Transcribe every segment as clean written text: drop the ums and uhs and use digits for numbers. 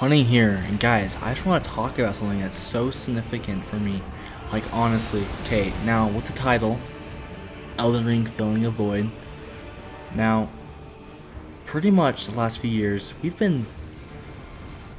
Hunting here, and guys, I just want to talk about something that's so significant for me. Like, honestly, okay, now with the title, Elden Ring Filling a Void. Now, pretty much the last few years, we didn't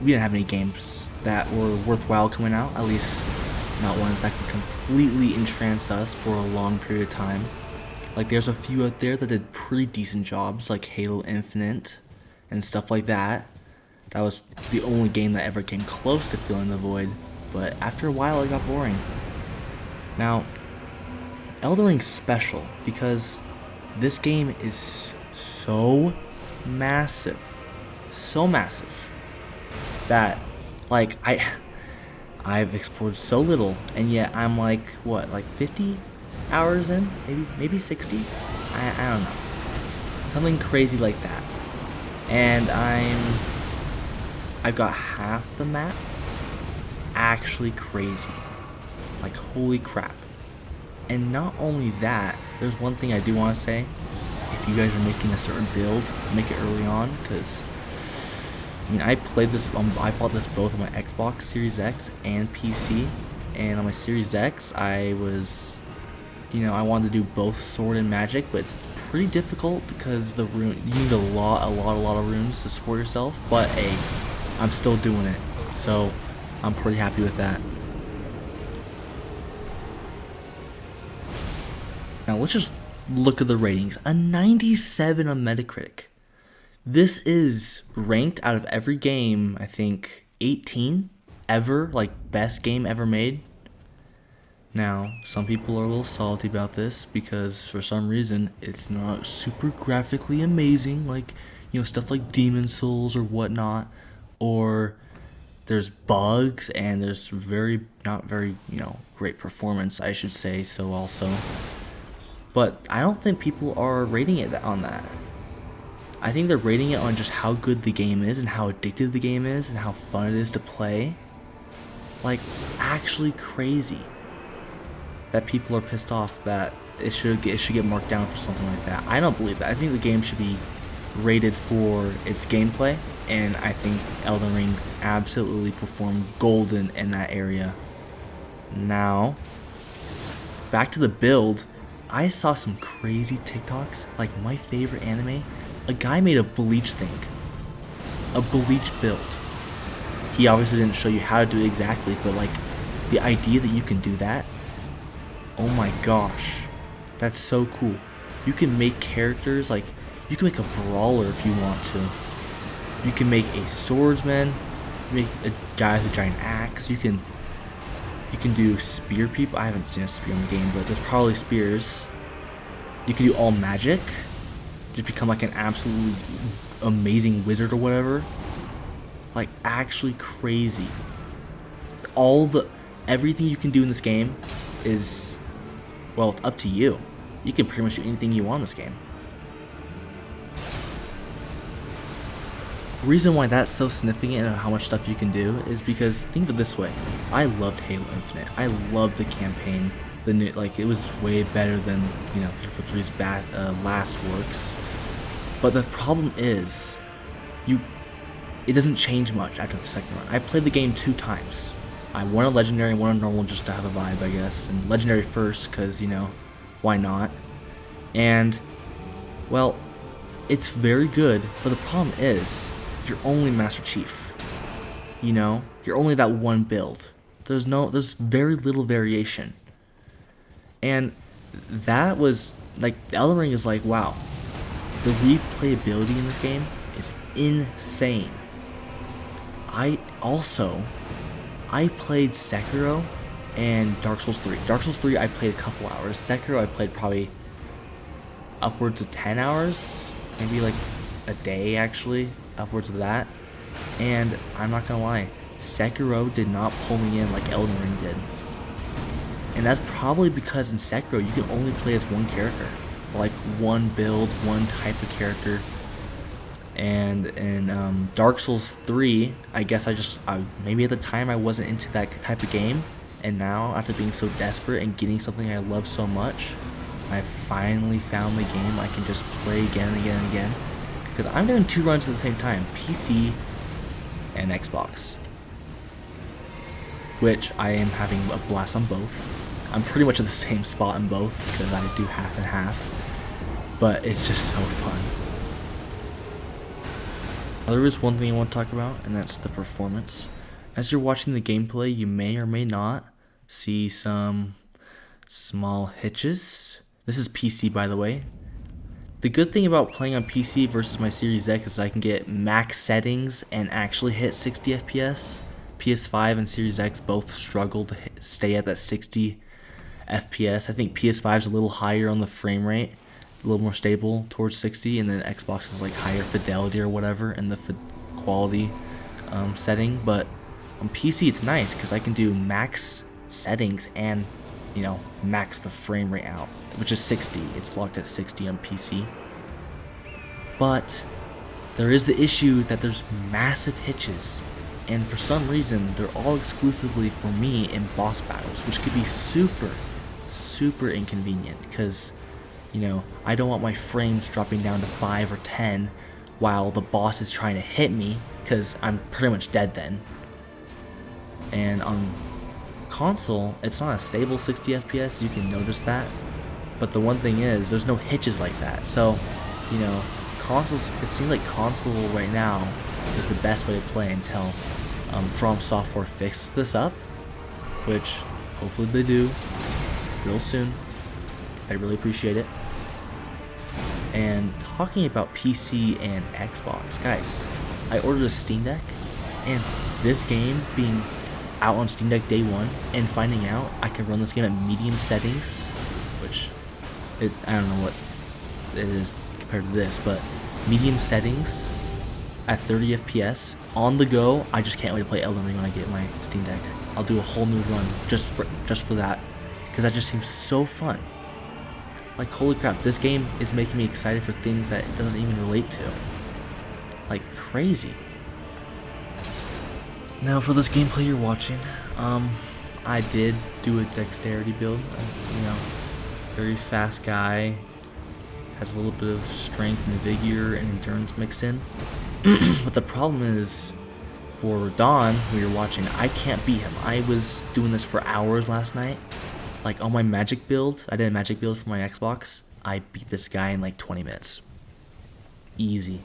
have any games that were worthwhile coming out, at least not ones that could completely entrance us for a long period of time. Like, there's a few out there that did pretty decent jobs, like Halo Infinite and stuff like that. That was the only game that ever came close to filling the void, but after a while it got boring. Now, Elden Ring's special because this game is so massive, that like I've explored so little, and yet I'm like what, like 50 hours in, maybe 60. I don't know, something crazy like that, and I've got half the map. Actually crazy. Like, holy crap. And not only that, there's one thing I do want to say. If you guys are making a certain build, make it early on, because I mean, I played this, I bought this both on my Xbox Series X and PC. And on my Series X, I wanted to do both sword and magic, but it's pretty difficult because the rune, you need a lot of runes to support yourself. But I'm still doing it, so I'm pretty happy with that. Now let's just look at the ratings. A 97 on Metacritic. This is ranked out of every game, I think 18 ever, like best game ever made. Now, some people are a little salty about this because for some reason it's not super graphically amazing, like, stuff like Demon Souls or whatnot. Or there's bugs, and there's not very great performance, I should say so also. But I don't think people are rating it on that. I think they're rating it on just how good the game is and how addictive the game is and how fun it is to play. Like, actually crazy that people are pissed off that it should get marked down for something like that. I don't believe that. I think the game should be rated for its gameplay, and I think Elden Ring absolutely performed golden in that area. Now, back to the build, I saw some crazy TikToks, like my favorite anime. A guy made a Bleach thing. A Bleach build. He obviously didn't show you how to do it exactly, but like, the idea that you can do that, oh my gosh, that's so cool. You can make characters, like, you can make a brawler if you want to. You can make a swordsman, make a guy with a giant axe. You can do spear people. I haven't seen a spear in the game, but there's probably spears. You can do all magic. Just become like an absolutely amazing wizard or whatever. Like, actually crazy. Everything you can do in this game is, well, it's up to you. You can pretty much do anything you want in this game. The reason why that's so significant and how much stuff you can do is because, think of it this way. I loved Halo Infinite. I loved the campaign. It was way better than 343's last works. But the problem is, it doesn't change much after the second run. I played the game 2 times. I won a legendary and won a normal just to have a vibe, I guess. And legendary first, because why not? And, well, it's very good, but the problem is, you're only Master Chief. You're only that one build. There's very little variation. And that was, like, Elden Ring is like, wow, the replayability in this game is insane. I played Sekiro and Dark Souls 3. Dark Souls 3 I played a couple hours. Sekiro I played probably upwards of 10 hours, maybe like a day actually, upwards of that. And I'm not gonna lie, Sekiro did not pull me in like Elden Ring did. And that's probably because in Sekiro you can only play as one character, like one build, one type of character. And in Dark Souls 3, I guess maybe at the time I wasn't into that type of game, and now after being so desperate and getting something I love so much, I finally found the game I can just play again and again and again. Because I'm doing 2 runs at the same time, PC and Xbox, which I am having a blast on both. I'm pretty much at the same spot in both because I do half and half, but it's just so fun. There is one thing I want to talk about, and that's the performance. As you're watching the gameplay, you may or may not see some small hitches. This is PC, by the way. The good thing about playing on PC versus my Series X is I can get max settings and actually hit 60 FPS. PS5 and Series X both struggle to stay at that 60 FPS. I think PS5 is a little higher on the frame rate, a little more stable towards 60, and then Xbox is like higher fidelity or whatever in the quality setting. But on PC it's nice because I can do max settings and, you know, max the frame rate out, which is 60. It's locked at 60 on PC. But there is the issue that there's massive hitches, and for some reason they're all exclusively for me in boss battles, which could be super inconvenient because, you know, I don't want my frames dropping down to 5 or 10 while the boss is trying to hit me, because I'm pretty much dead then. And on console, it's not a stable 60 FPS, you can notice that. But the one thing is, there's no hitches like that. So, you know, consoles, it seems like console right now is the best way to play until From Software fixes this up, which hopefully they do real soon. I really appreciate it. And talking about PC and Xbox, guys, I ordered a Steam Deck, and this game being out on Steam Deck day one and finding out I can run this game at medium settings, which I don't know what it is compared to this, but medium settings at 30 FPS on the go. I just can't wait to play Elden Ring when I get my Steam Deck. I'll do a whole new run just for that, because that just seems so fun. Like, holy crap, this game is making me excited for things that it doesn't even relate to. Like, crazy. Now, for this gameplay you're watching, I did do a dexterity build. You know, very fast guy, has a little bit of strength and vigor and endurance mixed in. But the problem is, for Dawn, who you're watching, I can't beat him. I was doing this for hours last night. Like, on my magic build, I did a magic build for my Xbox, I beat this guy in like 20 minutes. Easy.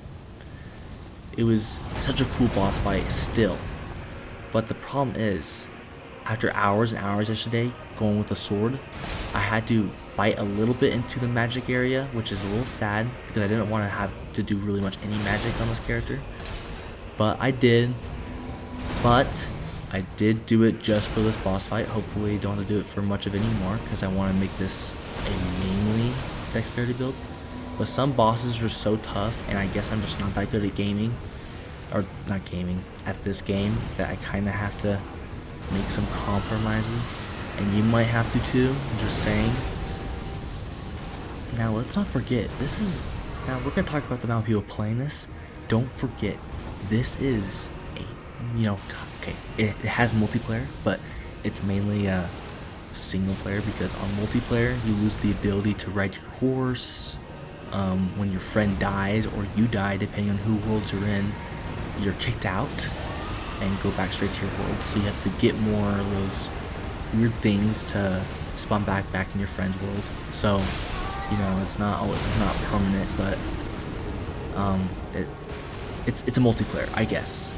It was such a cool boss fight still. But the problem is, after hours and hours yesterday going with the sword, I had to bite a little bit into the magic area, which is a little sad because I didn't want to have to do really much any magic on this character. But I did. But I did do it just for this boss fight. Hopefully don't have to do it for much of it anymore, because I want to make this a mainly dexterity build. But some bosses are so tough, and I guess I'm just not that good at gaming, or not gaming, at this game, that I kind of have to make some compromises. And you might have to too, I'm just saying. Now let's not forget, now we're going to talk about the amount of people playing this. Don't forget, this is a, you know, okay, it has multiplayer, but it's mainly single player, because on multiplayer you lose the ability to ride your horse. When your friend dies or you die, depending on who worlds you're in, you're kicked out and go back straight to your world. So you have to get more of those weird things to spawn back in your friend's world. So, you know, it's not permanent, but it's a multiplayer, I guess.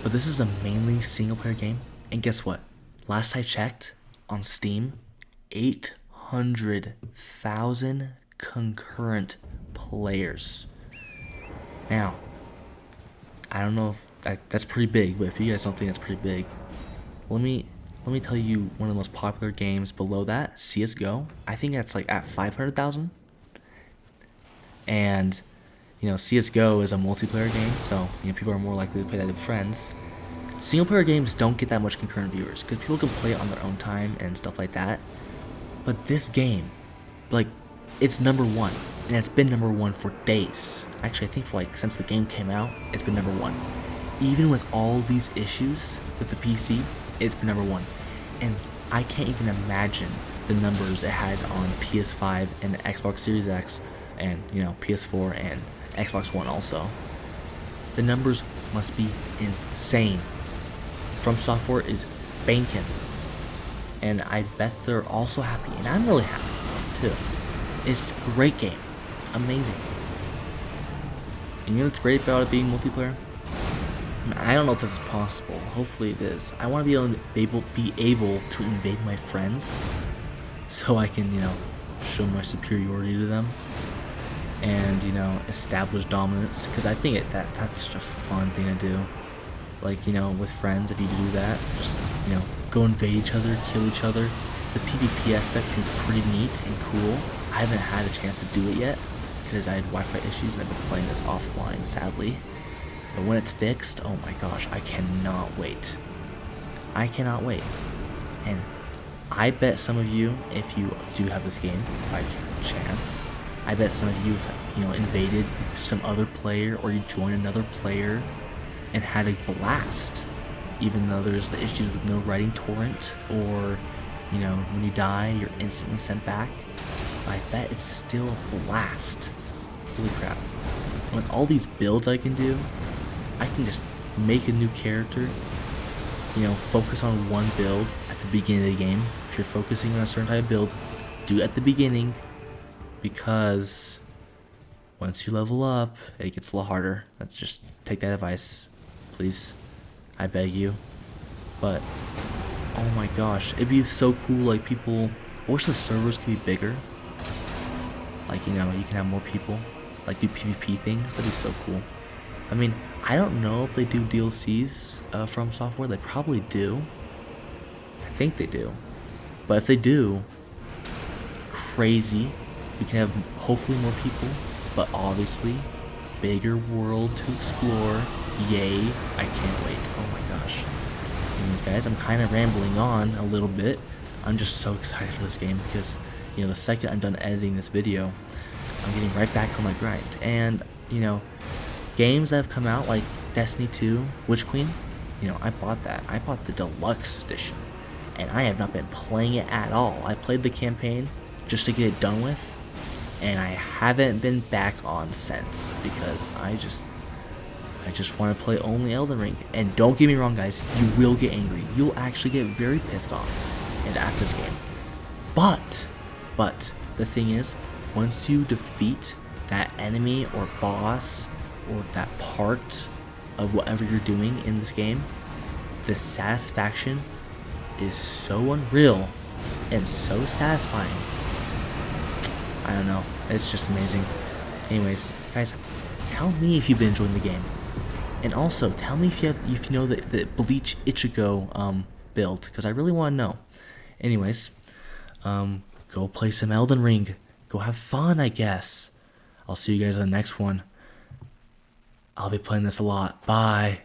But this is a mainly single player game, and guess what? Last I checked on Steam, 800,000 concurrent players. Now, I don't know if that's pretty big, but if you guys don't think that's pretty big, let me tell you one of the most popular games below that, CS:GO. I think that's like at 500,000. And, you know, CS:GO is a multiplayer game, so, you know, people are more likely to play that with friends. Single player games don't get that much concurrent viewers because people can play it on their own time and stuff like that. But this game, like, it's number one, and it's been number one for days. Actually, I think for like since the game came out, it's been number one. Even with all these issues with the PC, it's been number one. And I can't even imagine the numbers it has on PS5 and the Xbox Series X, and, you know, PS4 and Xbox One also. The numbers must be insane. From Software is banking, and I bet they're also happy, and I'm really happy too. It's a great game, amazing. And you know what's great about it being multiplayer? I don't know if this is possible. Hopefully it is. I want to be able to invade my friends, so I can, show my superiority to them, and establish dominance. Because I think that's such a fun thing to do. Like, with friends, if you do that, just go invade each other, kill each other. The PvP aspect seems pretty neat and cool. I haven't had a chance to do it yet because I had Wi-Fi issues and I've been playing this offline, sadly. But when it's fixed, oh my gosh, I cannot wait. I cannot wait. And I bet some of you, if you do have this game by chance, I bet some of you have, invaded some other player, or you join another player and had a blast. Even though there's the issues with no writing torrent, or, when you die, you're instantly sent back. I bet it's still a blast. Holy crap. And with all these builds I can do, I can just make a new character, focus on one build at the beginning of the game. If you're focusing on a certain type of build, do it at the beginning, because once you level up, it gets a lot harder. Let's just take that advice, please. I beg you. But, oh my gosh, it'd be so cool, like, people, I wish the servers could be bigger. Like, you can have more people, like, do PvP things. That'd be so cool. I mean, I don't know if they do DLCs from Software. They probably do. I think they do. But if they do, crazy. We can have hopefully more people, but obviously bigger world to explore. Yay. I can't wait. Oh my gosh. Anyways, guys, I'm kind of rambling on a little bit. I'm just so excited for this game because, the second I'm done editing this video, I'm getting right back on my grind. And, games that have come out like Destiny 2, Witch Queen, I bought that. I bought the deluxe edition, and I have not been playing it at all. I played the campaign just to get it done with, and I haven't been back on since because I just want to play only Elden Ring. And don't get me wrong, guys, you will get angry. You'll actually get very pissed off and at this game. But the thing is, once you defeat that enemy or boss or that part of whatever you're doing in this game, the satisfaction is so unreal and so satisfying. I don't know, it's just amazing. Anyways, guys, tell me if you've been enjoying the game, and also tell me if you know the Bleach Ichigo build, because I really want to know. Anyways, go play some Elden Ring, go have fun, I guess. I'll see you guys in the next one. I'll be playing this a lot. Bye.